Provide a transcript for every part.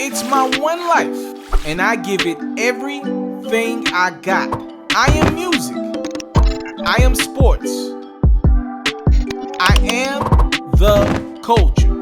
It's my one life, and I give it everything I got. I am music. I am sports. I am the culture.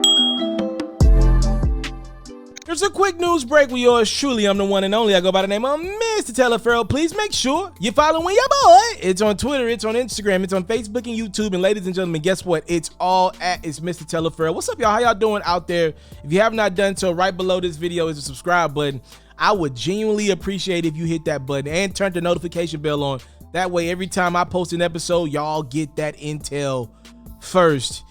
Here's a quick news break with yours truly. I'm the one and only. I go by the name of Mr. TALIAFERRO. Please make sure you're following your boy. It's on Twitter, it's on Instagram, it's on Facebook and YouTube. And ladies and gentlemen, guess what? It's all at It's Mr. TALIAFERRO. What's up, y'all? How y'all doing out there? If you have not done so, right below this video is a subscribe button. I would genuinely appreciate if you hit that button and turn the notification bell on. That way, every time I post an episode, y'all get that intel first.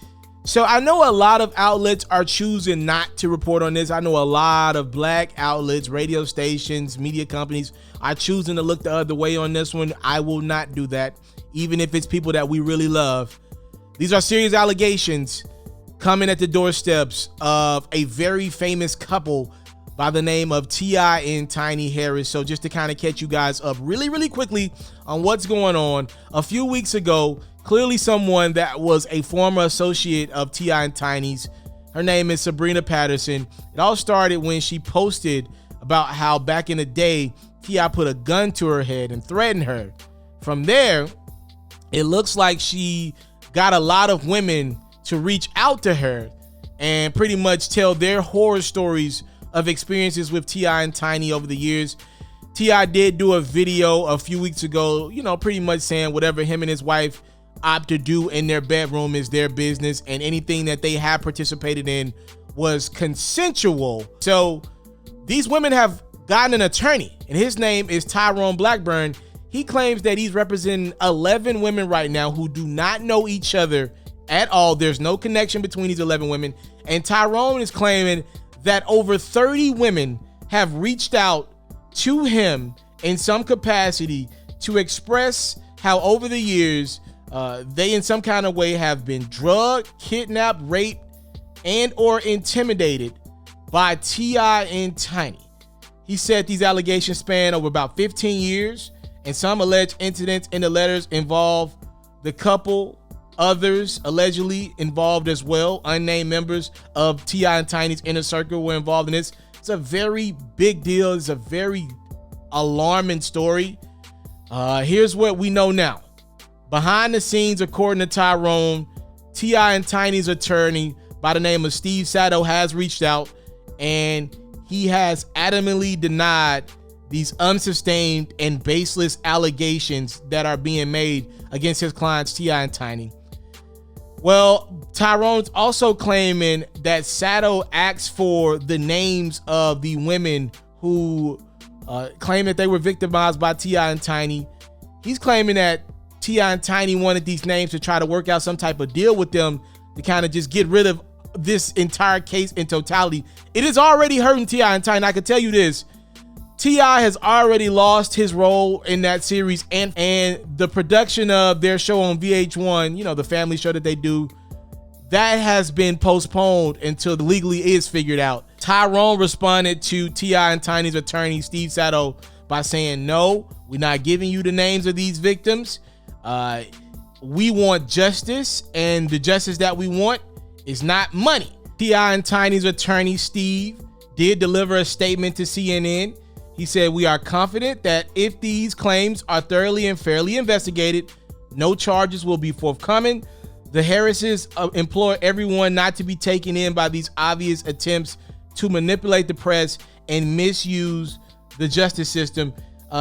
So I know a lot of outlets are choosing not to report on this. I know a lot of black outlets, radio stations, media companies are choosing to look the other way on this one. I will not do that, even if it's people that we really love. These are serious allegations coming at the doorsteps of a very famous couple by the name of T.I. and Tiny Harris. So just to kind of catch you guys up really quickly on what's going on, a few weeks ago, clearly someone that was a former associate of T.I. and Tiny's, her name is Sabrina Patterson. It all started when she posted about how back in the day, T.I. put a gun to her head and threatened her. From there, it looks like she got a lot of women to reach out to her and pretty much tell their horror stories of experiences with T.I. and Tiny over the years. T.I. did do a video a few weeks ago, pretty much saying whatever him and his wife opt to do in their bedroom is their business, and anything that they have participated in was consensual. So these women have gotten an attorney, and his name is Tyrone Blackburn. He claims that he's representing 11 women right now who do not know each other at all. There's no connection between these 11 women, and Tyrone is claiming that over 30 women have reached out to him in some capacity to express how over the years they in some kind of way have been drugged, kidnapped, raped, and or intimidated by T.I. and Tiny. He said these allegations span over about 15 years, and some alleged incidents in the letters involve the couple. Others allegedly involved as well. Unnamed members of T.I. and Tiny's inner circle were involved in this. It's a very big deal. It's a very alarming story. Here's what we know now. Behind the scenes, according to Tyrone, T.I. and Tiny's attorney by the name of Steve Sato has reached out, and he has adamantly denied these unsustained and baseless allegations that are being made against his clients, T.I. and Tiny. Well, Tyrone's also claiming that Sato asked for the names of the women who claim that they were victimized by T.I. and Tiny. He's claiming that T.I. and Tiny wanted these names to try to work out some type of deal with them to kind of just get rid of this entire case in totality. It is already hurting T.I. and Tiny. I can tell you this. T.I. has already lost his role in that series, and the production of their show on VH1, the family show that they do, that has been postponed until the legally is figured out. Tyrone responded to T.I. and Tiny's attorney, Steve Sato, by saying, no, we're not giving you the names of these victims. We want justice, and the justice that we want is not money. T.I. and Tiny's attorney, Steve, did deliver a statement to CNN. He said, we are confident that if these claims are thoroughly and fairly investigated, no charges will be forthcoming. The Harrises implore everyone not to be taken in by these obvious attempts to manipulate the press and misuse the justice system.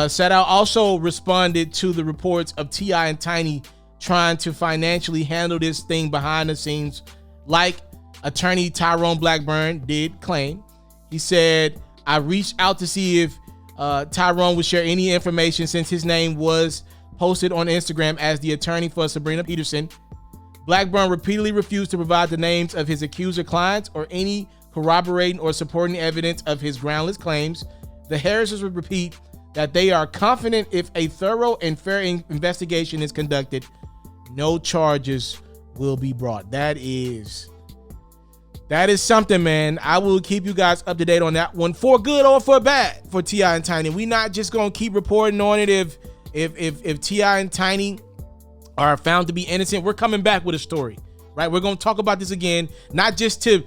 Sato also responded to the reports of T.I. and Tiny trying to financially handle this thing behind the scenes, like attorney Tyrone Blackburn did claim. He said, I reached out to see if Tyrone would share any information since his name was posted on Instagram as the attorney for Sabrina Peterson. Blackburn repeatedly refused to provide the names of his accuser clients or any corroborating or supporting evidence of his groundless claims. The Harrises would repeat that they are confident if a thorough and fair investigation is conducted, no charges will be brought. That is something, man. I will keep you guys up to date on that one, for good or for bad, for T.I. and Tiny. We're not just gonna keep reporting on it if T.I. and Tiny are found to be innocent. We're coming back with a story, right? We're gonna talk about this again, not just to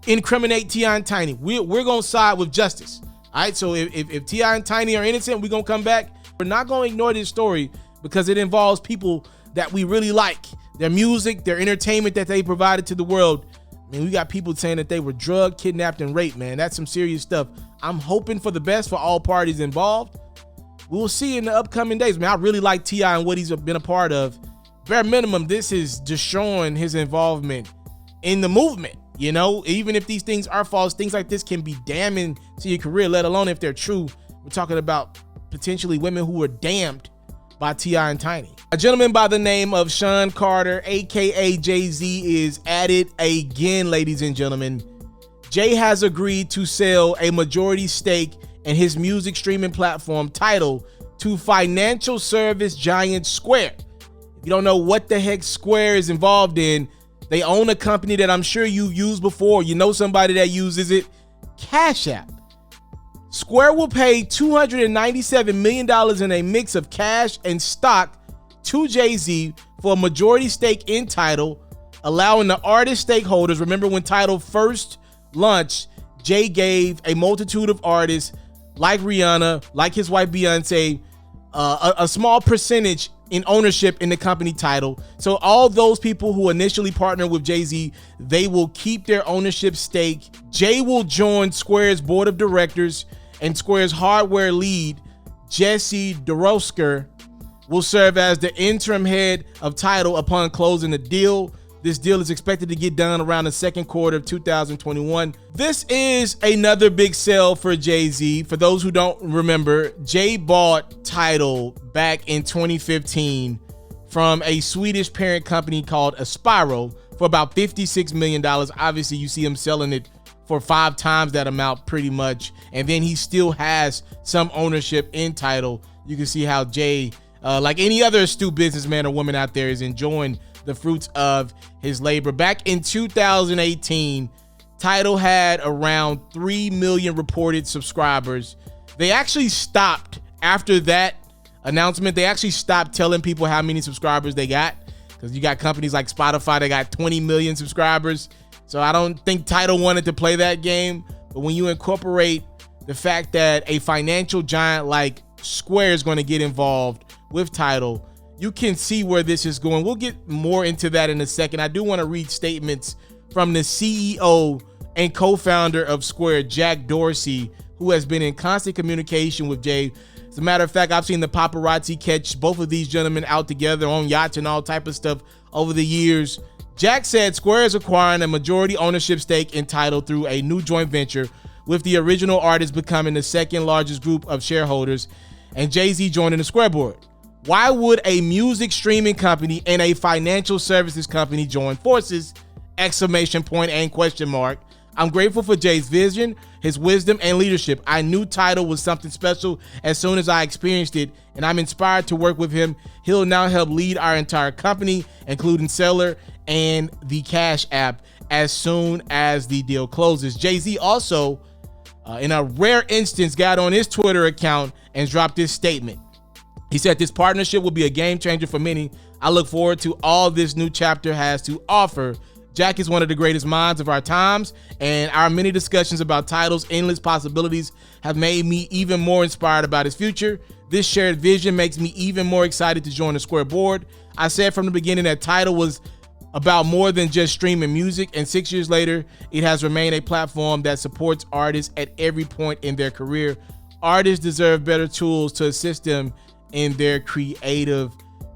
incriminate T.I. and Tiny. We're gonna side with justice. All right, so if T.I. and Tiny are innocent, we're gonna come back. We're not gonna ignore this story because it involves people that we really like. Their music, their entertainment that they provided to the world. I mean, we got people saying that they were drugged, kidnapped, and raped, man. That's some serious stuff. I'm hoping for the best for all parties involved. We'll see in the upcoming days, man. I really like T.I. and what he's been a part of. Bare minimum, this is just showing his involvement in the movement. You know, even if these things are false, things like this can be damning to your career, let alone if they're true. We're talking about potentially women who were damned by T.I. and Tiny. A gentleman by the name of Sean Carter, aka Jay-Z, is at it again, ladies and gentlemen. Jay has agreed to sell a majority stake in his music streaming platform Tidal to financial service giant Square. If you don't know what the heck Square is involved in, they own a company that I'm sure you've used before. You know somebody that uses it. Cash App. Square will pay $297 million in a mix of cash and stock to Jay-Z for a majority stake in Tidal, allowing the artist stakeholders. Remember when Tidal first launched, Jay gave a multitude of artists like Rihanna, like his wife Beyonce, a small percentage in ownership in the company Tidal. So all those people who initially partnered with Jay-Z, they will keep their ownership stake. Jay will join Square's board of directors, and Square's hardware lead, Jesse Dorosker, will serve as the interim head of Tidal upon closing the deal. This deal is expected to get done around the second quarter of 2021. This is another big sell for Jay-Z. For those who don't remember, Jay bought Tidal back in 2015 from a Swedish parent company called Aspiro for about $56 million. Obviously, you see him selling it for 5 times that amount pretty much. And then he still has some ownership in Tidal. You can see how Jay, like any other astute businessman or woman out there, is enjoying the fruits of his labor. Back in 2018, Tidal had around 3 million reported subscribers. They actually stopped after that announcement. They actually stopped telling people how many subscribers they got, because you got companies like Spotify that got 20 million subscribers. So I don't think Tidal wanted to play that game. But when you incorporate the fact that a financial giant like Square is going to get involved with Tidal, you can see where this is going. We'll get more into that in a second. I do want to read statements from the CEO and co-founder of Square, Jack Dorsey, who has been in constant communication with Jay. As a matter of fact, I've seen the paparazzi catch both of these gentlemen out together on yachts and all type of stuff over the years. Jack said Square is acquiring a majority ownership stake in Tidal through a new joint venture, with the original artist becoming the second largest group of shareholders and Jay-Z joining the Square board. Why would a music streaming company and a financial services company join forces? Exclamation point and question mark. I'm grateful for Jay's vision, his wisdom, and leadership. I knew Tidal was something special as soon as I experienced it, and I'm inspired to work with him. He'll now help lead our entire company, including Seller and the Cash App, as soon as the deal closes. Jay-Z also, in a rare instance, got on his Twitter account and dropped this statement. He said, "This partnership will be a game changer for many. I look forward to all this new chapter has to offer. Jack is one of the greatest minds of our times, and our many discussions about Tidal's endless possibilities have made me even more inspired about his future. This shared vision makes me even more excited to join the Square board. I said from the beginning that Tidal was about more than just streaming music, and 6 years later, it has remained a platform that supports artists at every point in their career. Artists deserve better tools to assist them in their creative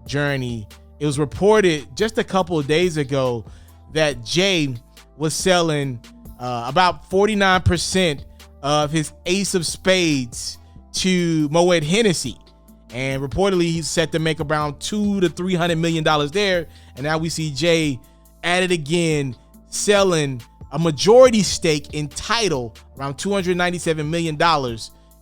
journey." It was reported just a couple of days ago that Jay was selling about 49% of his Ace of Spades to Moet Hennessy, and reportedly he's set to make around $200 to $300 million there. And now we see Jay at it again, selling a majority stake in Tidal, around $297 million.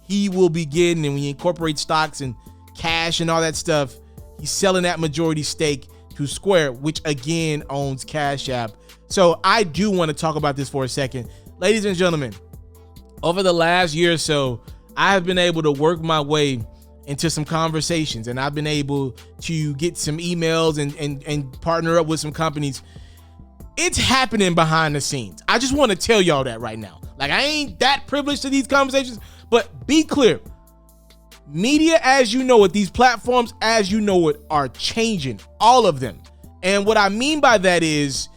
He will be getting, and when you incorporate stocks and cash and all that stuff, he's selling that majority stake to Square, which again owns Cash App. So I do want to talk about this for a second. Ladies and gentlemen, over the last year or so, I have been able to work my way into some conversations, and I've been able to get some emails and partner up with some companies. It's happening behind the scenes. I just want to tell y'all that right now. Like, I ain't that privileged to these conversations, but be clear. Media as you know it, these platforms as you know it, are changing, all of them. And what I mean by that is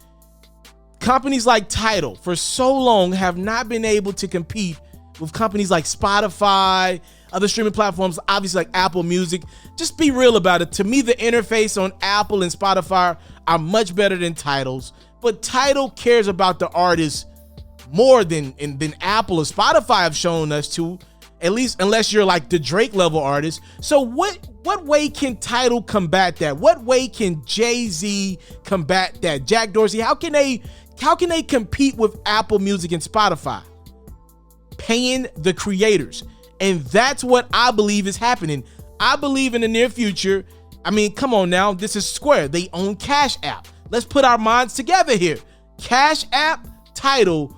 companies like Tidal for so long have not been able to compete with companies like Spotify, other streaming platforms, obviously like Apple Music. Just be real about it. To me, the interface on Apple and Spotify are much better than Tidal's. But Tidal cares about the artist more than Apple or Spotify have shown us to, at least unless you're like the Drake level artist. So what way can Tidal combat that? What way can Jay-Z combat that? Jack Dorsey, how can they compete with Apple Music and Spotify? Paying the creators. And that's what I believe is happening. I believe in the near future. I mean, come on now, this is Square. They own Cash App. Let's put our minds together here. Cash App, Tidal,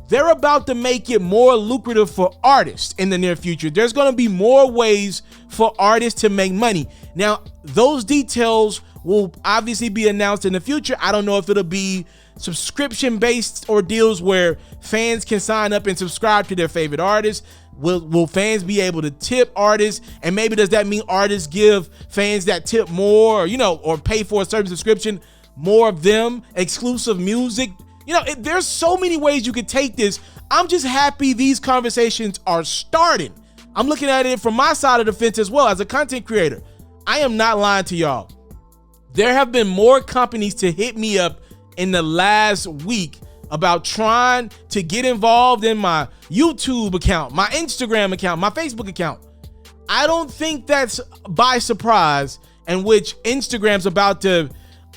they're about to make it more lucrative for artists in the near future. There's going to be more ways for artists to make money. Now, those details will obviously be announced in the future. I don't know if it'll be subscription-based or deals where fans can sign up and subscribe to their favorite artists. Will fans be able to tip artists? And maybe does that mean artists give fans that tip more, or pay for a certain subscription? More of them, exclusive music. There's so many ways you could take this. I'm just happy these conversations are starting. I'm looking at it from my side of the fence as well as a content creator. I am not lying to y'all. There have been more companies to hit me up in the last week about trying to get involved in my YouTube account, my Instagram account, my Facebook account. I don't think that's by surprise, in which Instagram's about to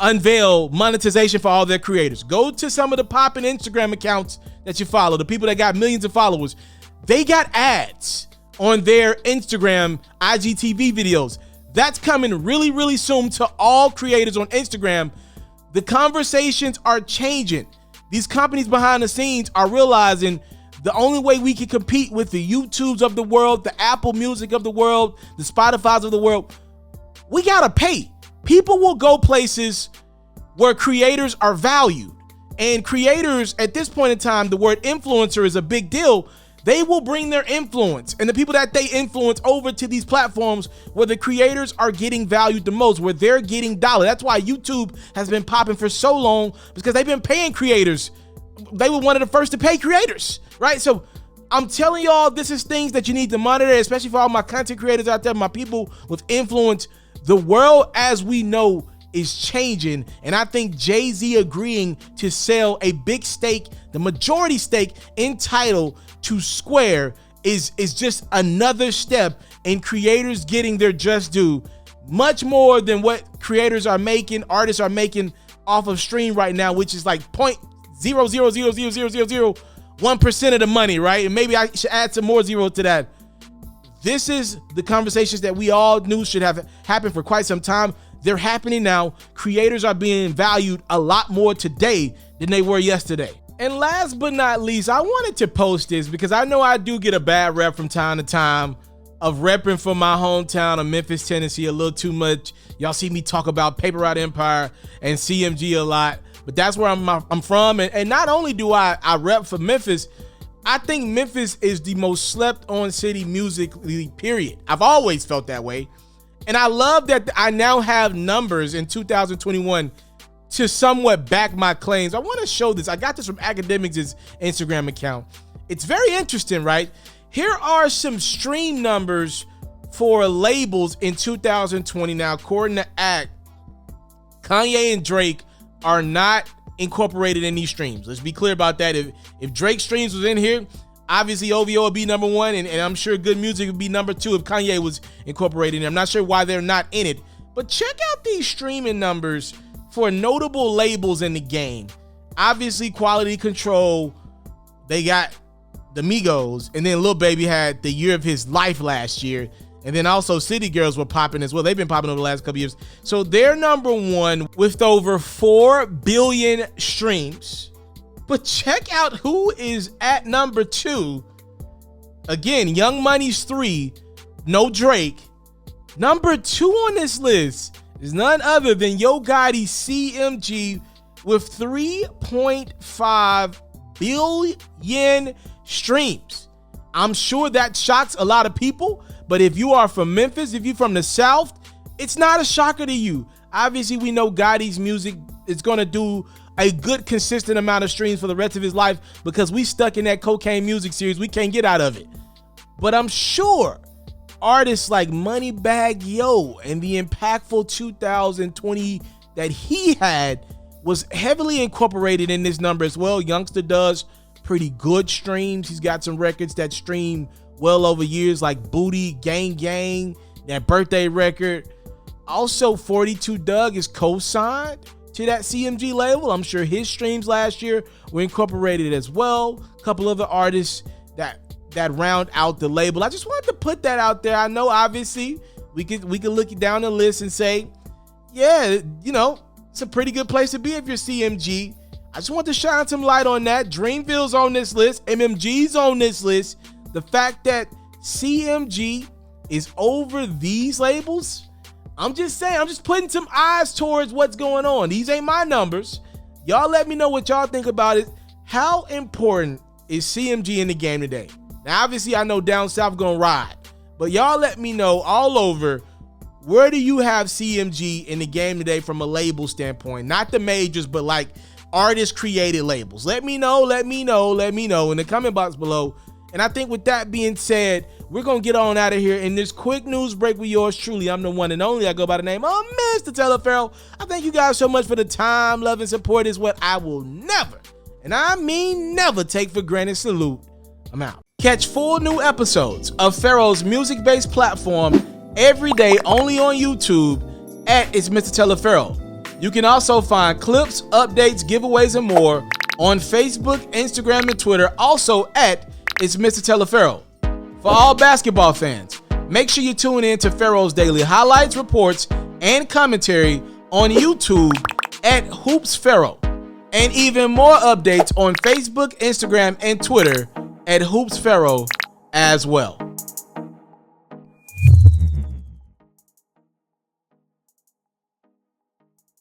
unveil monetization for all their creators. Go to some of the popping Instagram accounts that you follow, the people that got millions of followers. They got ads on their Instagram IGTV videos. That's coming really, really soon to all creators on Instagram. The conversations are changing. These companies behind the scenes are realizing the only way we can compete with the YouTubes of the world, the Apple Music of the world, the Spotifys of the world, we gotta pay. People will go places where creators are valued. And creators, at this point in time, the word influencer is a big deal. They will bring their influence and the people that they influence over to these platforms where the creators are getting valued the most, where they're getting dollar. That's why YouTube has been popping for so long, because they've been paying creators. They were one of the first to pay creators, right? So I'm telling y'all, this is things that you need to monitor, especially for all my content creators out there, my people with influence. The world as we know is changing, and I think Jay-Z agreeing to sell a big stake, the majority stake in Tidal to Square is just another step in creators getting their just due, much more than what creators are making, artists are making off of stream right now, which is like 0.0000001% of the money, right? And maybe I should add some more zero to that. This is the conversations that we all knew should have happened for quite some time. They're happening now. Creators are being valued a lot more today than they were yesterday. And last but not least, I wanted to post this because I know I do get a bad rep from time to time of repping for my hometown of Memphis, Tennessee a little too much. Y'all see me talk about Paper Route Empire and CMG a lot, but that's where I'm from. And not only do I rep for Memphis, I think Memphis is the most slept on city musically, period. I've always felt that way. And I love that I now have numbers in 2021 to somewhat back my claims. I want to show this. I got this from Academics' Instagram account. It's very interesting, right? Here are some stream numbers for labels in 2020. Now, according to ACT, Kanye and Drake are not incorporated in these streams. Let's be clear about that. If Drake streams was in here, obviously OVO would be number one, and I'm sure Good Music would be number two if Kanye was incorporated in. I'm not sure why they're not in it, but check out these streaming numbers for notable labels in the game. Obviously, Quality Control, they got the Migos, and then Lil Baby had the year of his life last year, and then also City Girls were popping as well. They've been popping over the last couple years. So they're number one with over 4 billion streams. But check out who is at number 2. Again, Young Money's 3, no Drake. Number 2 on this list is none other than Yo Gotti CMG with 3.5 billion streams. I'm sure that shocks a lot of people, but if you are from Memphis, if you're from the South, it's not a shocker to you. Obviously, we know Gotti's music is going to do a good, consistent amount of streams for the rest of his life because we stuck in that cocaine music series. We can't get out of it. But I'm sure artists like Moneybagg Yo and the impactful 2020 that he had was heavily incorporated in this number as well. Youngster does pretty good streams. He's got some records that stream well over years, like Booty, Gang Gang, that birthday record. Also, 42 Dugg is co-signed to that CMG label. I'm sure his streams last year were incorporated as well. A couple other artists that round out the label. I just wanted to put that out there. I know obviously we could look down the list and say, yeah, you know, it's a pretty good place to be if you're CMG. I just want to shine some light on that. Dreamville's on this list. MMG's on this list. The fact that CMG is over these labels, I'm just saying, I'm just putting some eyes towards what's going on. These ain't my numbers. Y'all let me know what y'all think about it. How important is CMG in the game today? Now, obviously, I know down south gonna ride, but y'all let me know all over, where do you have CMG in the game today from a label standpoint? Not the majors, but like artist-created labels. Let me know in the comment box below. And I think with that being said, we're going to get on out of here in this quick news break with yours truly. I'm the one and only. I go by the name of Mr. TALIAFERRO. I thank you guys so much for the time, love, and support. Is what I will never, and I mean never, take for granted. Salute. I'm out. Catch 4 new episodes of Ferro's music-based platform every day only on YouTube at It's Mr. TALIAFERRO. You can also find clips, updates, giveaways, and more on Facebook, Instagram, and Twitter, also at It's Mr. TALIAFERRO. For all basketball fans, make sure you tune in to Ferro's daily highlights, reports, and commentary on YouTube at HoopsFerro, and even more updates on Facebook, Instagram, and Twitter at HoopsFerro as well.